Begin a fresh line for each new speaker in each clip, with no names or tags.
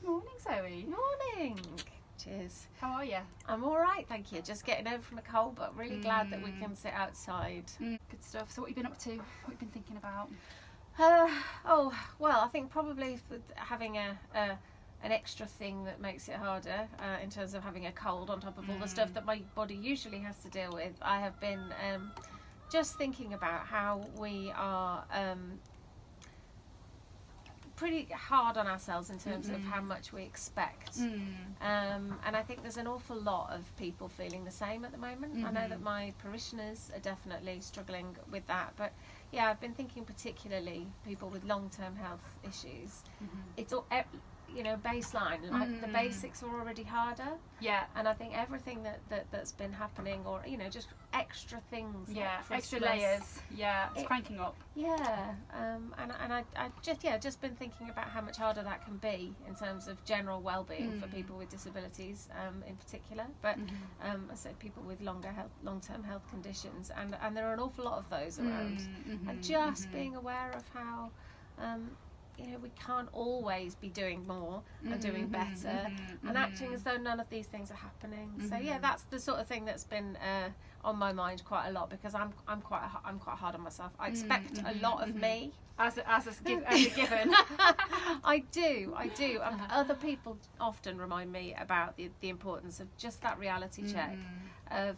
morning, Zoe.
Morning. Cheers.
How are you?
I'm all right, thank you. Just getting over from a cold, but really glad that we can sit outside.
Good stuff. So what have you been up to? What have you been thinking about?
Well, I think probably having an extra thing that makes it harder in terms of having a cold on top of all the stuff that my body usually has to deal with. I have been just thinking about how we are pretty hard on ourselves in terms of how much we expect, and I think there's an awful lot of people feeling the same at the moment. I know that my parishioners are definitely struggling with that, but yeah, I've been thinking particularly people with long-term health issues. It's all, baseline, like the basics are already harder. Yeah. And I think everything that's been happening, or just extra things. Yeah.
Like extra layers. Yeah. It's cranking up.
Yeah. And I just been thinking about how much harder that can be in terms of general well-being for people with disabilities, in particular. But I said people with long-term health conditions, and there are an awful lot of those around. And just being aware of how. We can't always be doing more and doing better and acting as though none of these things are happening. So yeah, that's the sort of thing that's been on my mind quite a lot, because I'm quite hard on myself. I expect a lot of me
as a given.
I do. And other people often remind me about the importance of just that reality check of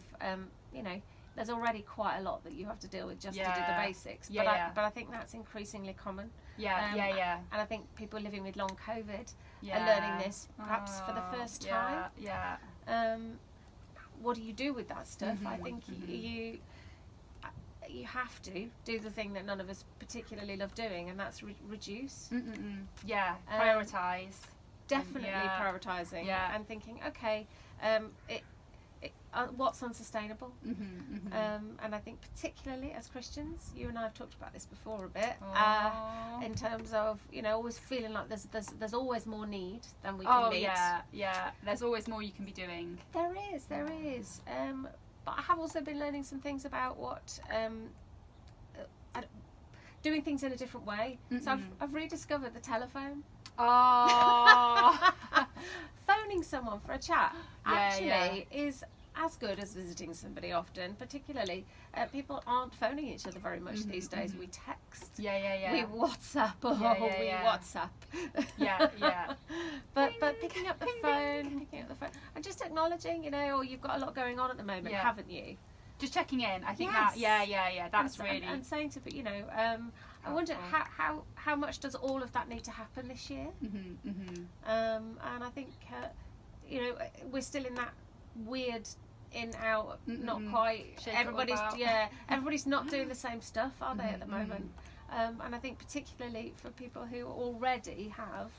there's already quite a lot that you have to deal with just to do the basics. But I think that's increasingly common. And I think people living with long COVID are learning this perhaps for the first time. What do you do with that stuff? I think you have to do the thing that none of us particularly love doing, and that's reduce.
Prioritise.
Definitely prioritising and thinking, okay, what's unsustainable, and I think particularly as Christians, you and I have talked about this before a bit, in terms of always feeling like there's always more need than we can meet.
There's always more you can be doing.
There is, but I have also been learning some things about what doing things in a different way. So I've rediscovered the telephone. Phoning someone for a chat is as good as visiting somebody often. Particularly, people aren't phoning each other very much these days. We text. We WhatsApp. We WhatsApp. But picking up the phone, and just acknowledging, you've got a lot going on at the moment, haven't you?
Just checking in. I think that's really.
And saying to I wonder how much does all of that need to happen this year? And I think we're still in that weird in-out, not quite. Everybody's not doing the same stuff, are they, at the moment? And I think particularly for people who already have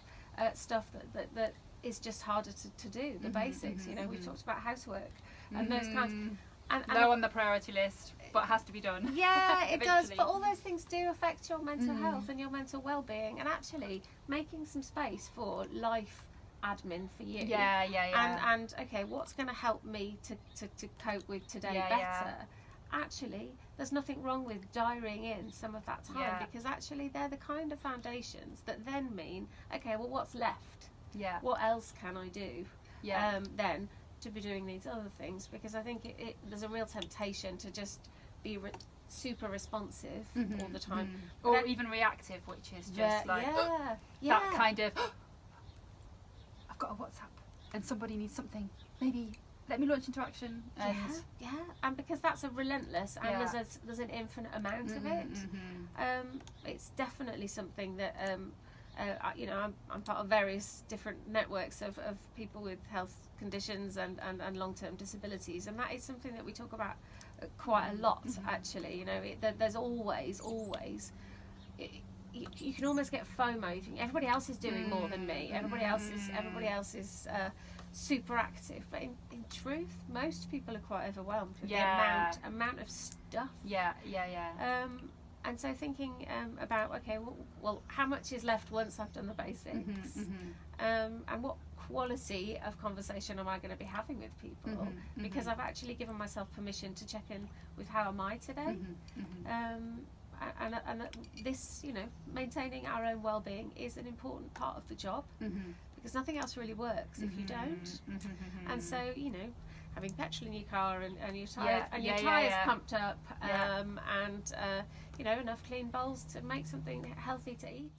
stuff that is just harder to do, the basics. We've talked about housework and those kinds. And
low on the priority list, but has to be done.
Yeah, it does. But all those things do affect your mental health and your mental well-being, and actually making some space for life admin for you. And okay, what's going to help me to cope with today better? Actually, there's nothing wrong with diarying in some of that time, because actually they're the kind of foundations that then mean, okay, well, what's left? What else can I do? Then to be doing these other things, because I think there's a real temptation to just be super responsive all the time,
or even reactive, which is just that kind of I've got a WhatsApp and somebody needs something, maybe let me launch into action.
And because that's a relentless and there's an infinite amount of it. It's definitely something that I'm part of various different networks of people with health conditions and long-term disabilities, and that is something that we talk about quite a lot. Actually, there's always you can almost get FOMO. You think everybody else is doing more than me. Everybody else is super active, but in truth, most people are quite overwhelmed with the amount of stuff. And so thinking about, okay, well, how much is left once I've done the basics, and what quality of conversation am I going to be having with people? Because I've actually given myself permission to check in with how am I today, and this, maintaining our own well-being is an important part of the job, because nothing else really works if you don't. And so, you know, having petrol in your car and your tyres pumped up, and you know, enough clean bowls to make something healthy to eat.